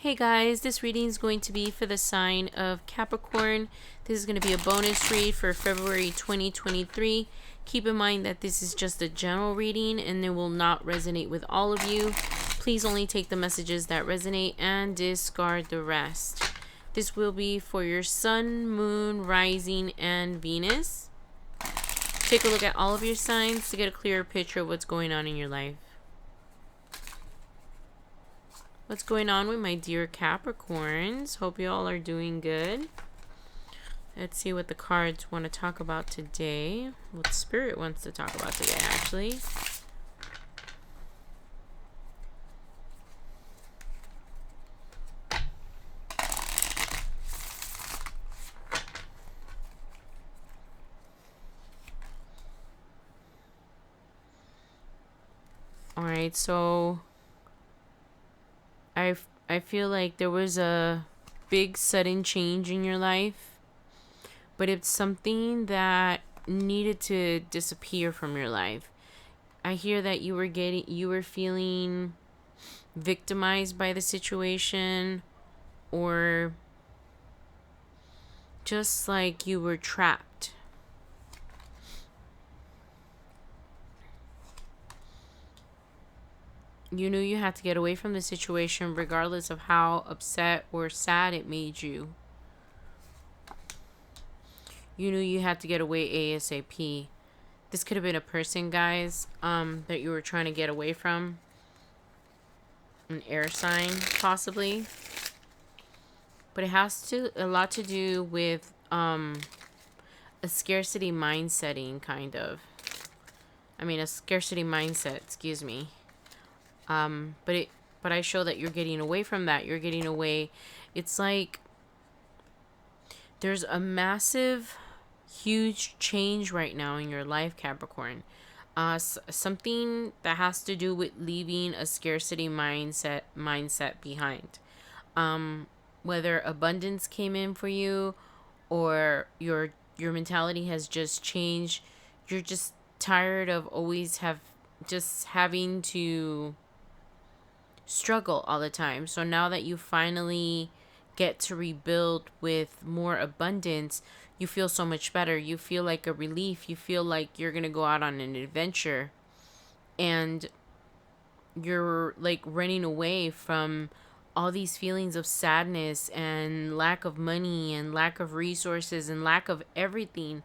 Hey guys, this reading is going to be for the sign of Capricorn. This is going to be a bonus read for February 2023. Keep in mind that this is just a general reading and it will not resonate with all of you. Please only take the messages that resonate and discard the rest. This will be for your sun, moon, rising, and Venus. Take a look at all of your signs to get a clearer picture of what's going on in your life. What's going on with my dear Capricorns? Hope you all are doing good. Let's see what the cards want to talk about today. What Spirit wants to talk about today, actually. Alright, so I feel like there was a big sudden change in your life, but it's something that needed to disappear from your life. I hear that you were feeling victimized by the situation, or just like you were trapped. You knew you had to get away from the situation regardless of how upset or sad it made you. You knew you had to get away ASAP. This could have been a person, guys, that you were trying to get away from. An air sign, possibly. But it has a lot to do with a scarcity mindset, kind of. A scarcity mindset, excuse me. But I show that you're getting away from that. You're getting away. It's like there's a massive, huge change right now in your life, Capricorn. Something that has to do with leaving a scarcity mindset behind. Whether abundance came in for you, or your mentality has just changed. You're just tired of always having to struggle all the time. So now that you finally get to rebuild with more abundance, you feel so much better. You feel like a relief. You feel like you're gonna go out on an adventure, and you're like running away from all these feelings of sadness and lack of money and lack of resources and lack of everything.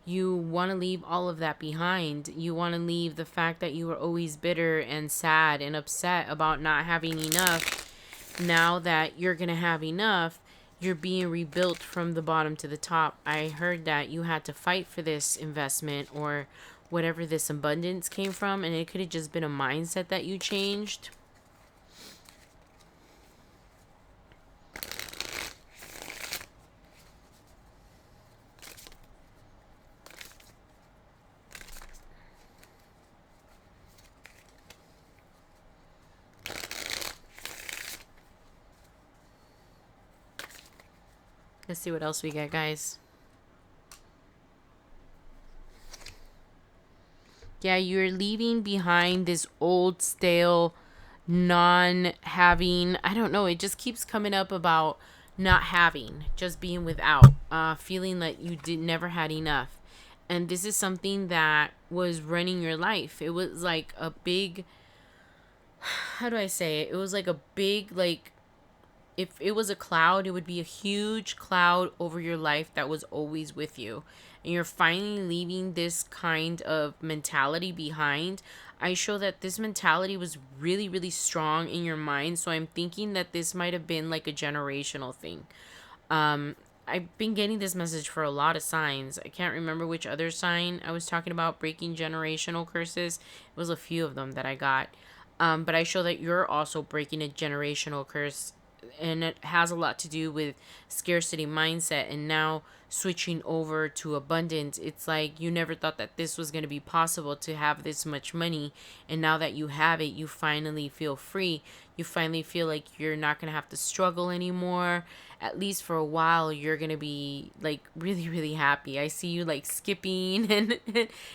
You want to leave all of that behind. You want to leave the fact that you were always bitter and sad and upset about not having enough. Now that you're going to have enough, you're being rebuilt from the bottom to the top. I heard that you had to fight for this investment or whatever this abundance came from, and it could have just been a mindset that you changed. Let's see what else we get, guys. Yeah, you're leaving behind this old, stale, non-having. I don't know. It just keeps coming up about not having, just being without, feeling like you never had enough. And this is something that was running your life. It was like a big, how do I say it? It was like a big, like, if it was a cloud, it would be a huge cloud over your life that was always with you. And you're finally leaving this kind of mentality behind. I show that this mentality was really, really strong in your mind. So I'm thinking that this might have been like a generational thing. I've been getting this message for a lot of signs. I can't remember which other sign I was talking about breaking generational curses. It was a few of them that I got. But I show that you're also breaking a generational curse, and it has a lot to do with scarcity mindset. And now switching over to abundance. It's like you never thought that this was going to be possible to have this much money, and now that you have it, you finally feel free. You finally feel like you're not going to have to struggle anymore. At least for a while, you're going to be like really, really happy. I see you like skipping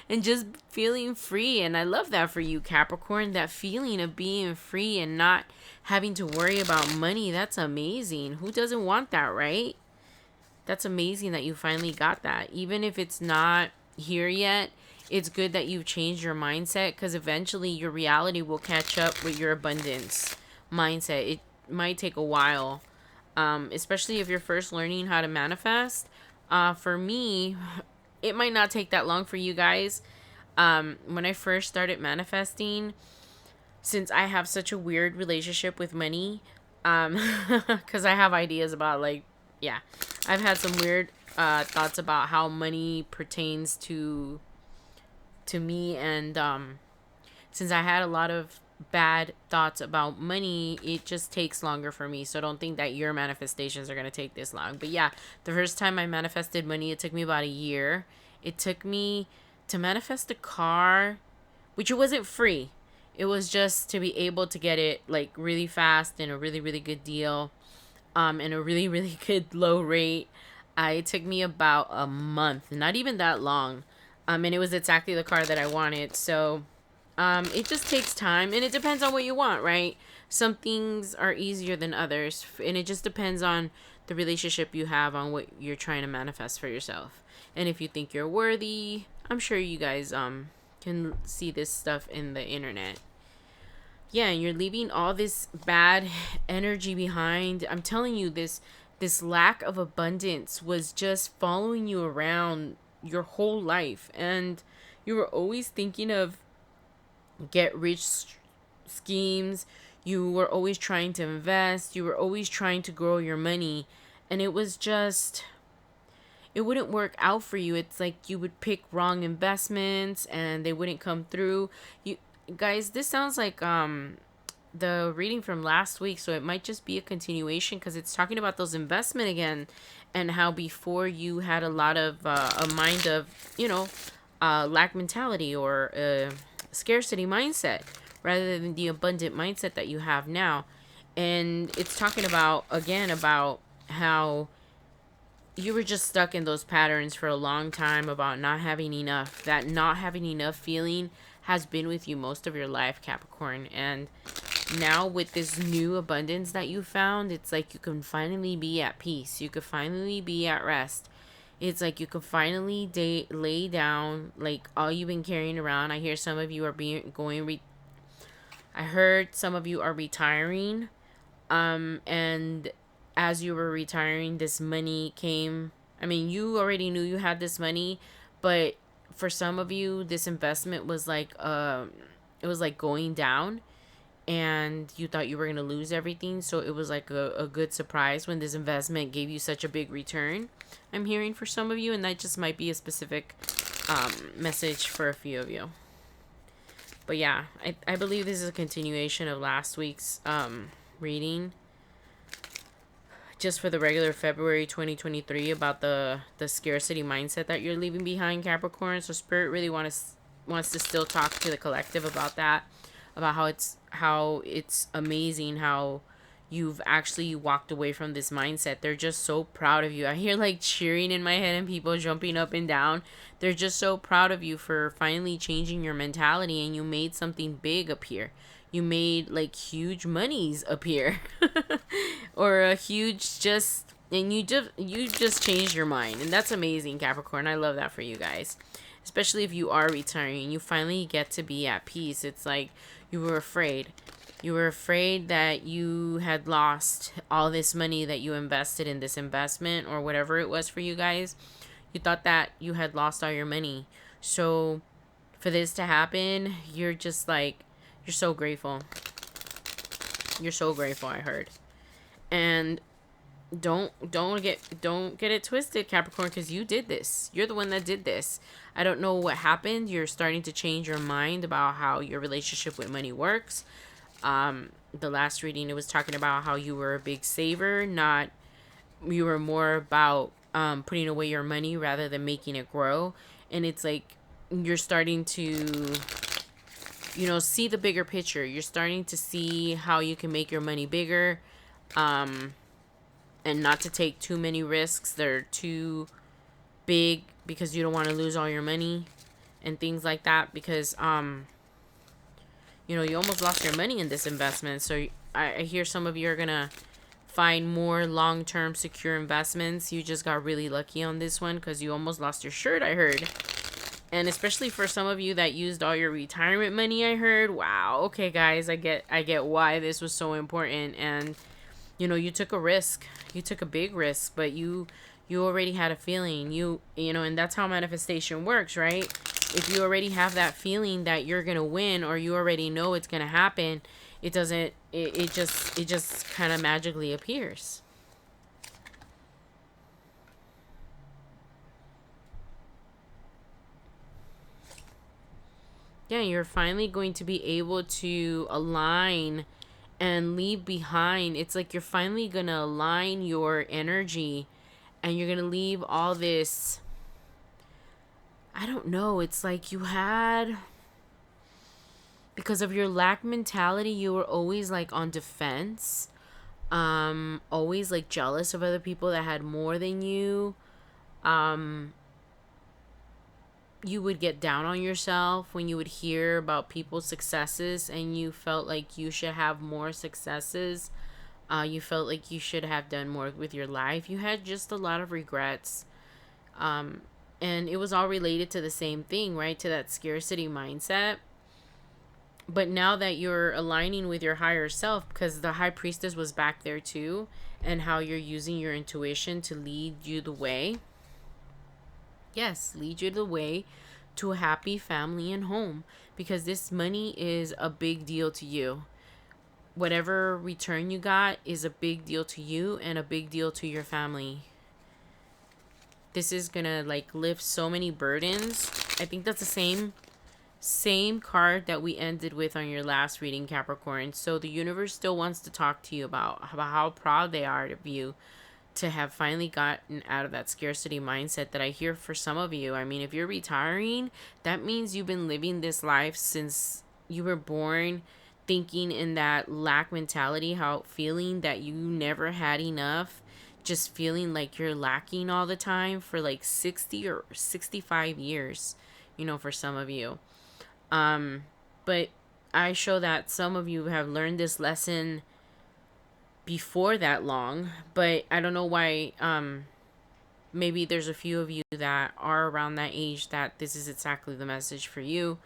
and just feeling free, and I love that for you, Capricorn. That feeling of being free and not having to worry about money. That's amazing. Who doesn't want that, right? That's amazing that you finally got that. Even if it's not here yet, it's good that you've changed your mindset, because eventually your reality will catch up with your abundance mindset. It might take a while, especially if you're first learning how to manifest. For me, it might not take that long for you guys. When I first started manifesting, since I have such a weird relationship with money, because I have ideas about like, yeah, I've had some weird thoughts about how money pertains to me, and since I had a lot of bad thoughts about money, it just takes longer for me. So don't think that your manifestations are going to take this long. But yeah, the first time I manifested money, it took me about a year. It took me to manifest a car, which it wasn't free. It was just to be able to get it like really fast and a really, really good deal, and a really, really good low rate. It took me about a month, not even that long. And it was exactly the car that I wanted. So it just takes time, and it depends on what you want, right? Some things are easier than others, and it just depends on the relationship you have on what you're trying to manifest for yourself. And if you think you're worthy, I'm sure you guys can see this stuff in the internet. Yeah, and you're leaving all this bad energy behind. I'm telling you, this lack of abundance was just following you around your whole life, and you were always thinking of get rich schemes. You were always trying to invest. You were always trying to grow your money, and it was just, it wouldn't work out for you. It's like you would pick wrong investments and they wouldn't come through. You guys, this sounds like the reading from last week, so it might just be a continuation, because it's talking about those investment again, and how before you had a lot of a mind of, lack mentality, or scarcity mindset, rather than the abundant mindset that you have now. And it's talking about again about how you were just stuck in those patterns for a long time about not having enough. That not having enough feeling has been with you most of your life, Capricorn. And now with this new abundance that you found, it's like you can finally be at peace. You could finally be at rest. It's like you can finally lay down like all you've been carrying around. I hear some of you are I heard some of you are retiring. And as you were retiring, this money came. I mean, you already knew you had this money, but for some of you, this investment was like it was like going down, and you thought you were gonna lose everything. So it was like a good surprise when this investment gave you such a big return. I'm hearing for some of you, and that just might be a specific message for a few of you. But yeah, I believe this is a continuation of last week's reading, just for the regular February 2023, about the scarcity mindset that you're leaving behind, Capricorn. So Spirit really wants to still talk to the collective about that, about how it's amazing how you've actually walked away from this mindset. They're just so proud of you. I hear like cheering in my head and people jumping up and down. They're just so proud of you for finally changing your mentality, and you made something big appear. You made like huge monies appear or a huge just, and you just changed your mind, and that's amazing, Capricorn. I love that for you guys, especially if you are retiring. You finally get to be at peace. It's like you were afraid. You were afraid that you had lost all this money that you invested in this investment or whatever it was for you guys. You thought that you had lost all your money. So for this to happen, you're just like, you're so grateful. You're so grateful, I heard. And don't get it twisted, Capricorn, because you did this. You're the one that did this. I don't know what happened. You're starting to change your mind about how your relationship with money works. The last reading, it was talking about how you were a big saver, not, you were more about putting away your money rather than making it grow. And it's like you're starting to, see the bigger picture. You're starting to see how you can make your money bigger, and not to take too many risks that are too big because you don't want to lose all your money and things like that, because you almost lost your money in this investment. So I hear some of you are gonna find more long-term secure investments. You just got really lucky on this one because you almost lost your shirt, I heard. And especially for some of you that used all your retirement money, I heard. Wow. Okay, guys, I get why this was so important. And you took a risk. You took a big risk, but you already had a feeling. And that's how manifestation works, right? If you already have that feeling that you're going to win, or you already know it's going to happen, it just kind of magically appears. Yeah, you're finally going to be able to align and leave behind. It's like you're finally going to align your energy, and you're going to leave all this. I don't know. It's like you had, because of your lack mentality, you were always like on defense. Always like jealous of other people that had more than you. You would get down on yourself when you would hear about people's successes, and you felt like you should have more successes. You felt like you should have done more with your life. You had just a lot of regrets. And it was all related to the same thing, right? To that scarcity mindset. But now that you're aligning with your higher self, because the high priestess was back there too, and how you're using your intuition to lead you the way. Yes, lead you the way to a happy family and home, because this money is a big deal to you. Whatever return you got is a big deal to you and a big deal to your family. This is gonna like lift so many burdens. I think that's the same card that we ended with on your last reading, Capricorn. So the universe still wants to talk to you about how proud they are of you to have finally gotten out of that scarcity mindset that I hear for some of you. I mean, if you're retiring, that means you've been living this life since you were born, thinking in that lack mentality, how feeling that you never had enough, just feeling like you're lacking all the time for like 60 or 65 years, for some of you. But I show that some of you have learned this lesson before that long, but I don't know why. Maybe there's a few of you that are around that age that this is exactly the message for you.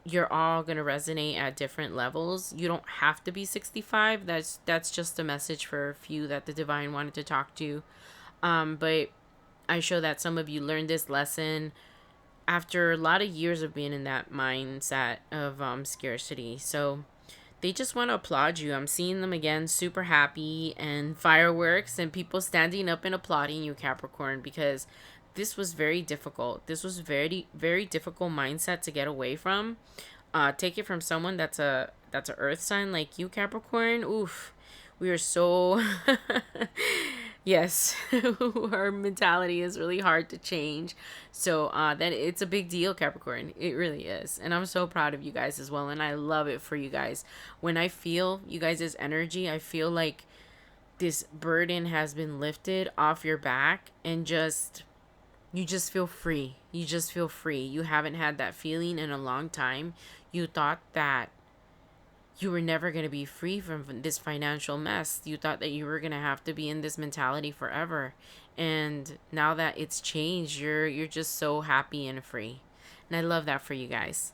You're all going to resonate at different levels. You don't have to be 65. That's just a message for a few that the divine wanted to talk to. But I show that some of you learned this lesson after a lot of years of being in that mindset of scarcity. So they just want to applaud you. I'm seeing them again, super happy, and fireworks and people standing up and applauding you, Capricorn, because this was very difficult. This was very, very difficult mindset to get away from. Take it from someone that's a earth sign like you, Capricorn. Oof. We are so yes, our mentality is really hard to change. So that it's a big deal, Capricorn. It really is. And I'm so proud of you guys as well. And I love it for you guys. When I feel you guys' energy, I feel like this burden has been lifted off your back, and you just feel free. You just feel free. You haven't had that feeling in a long time. You thought that you were never going to be free from this financial mess. You thought that you were going to have to be in this mentality forever. And now that it's changed, you're just so happy and free. And I love that for you guys.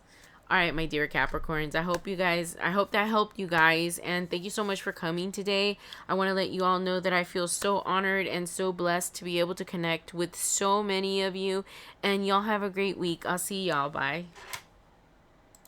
All right, my dear Capricorns, I hope that helped you guys. And thank you so much for coming today. I want to let you all know that I feel so honored and so blessed to be able to connect with so many of you. And y'all have a great week. I'll see y'all. Bye.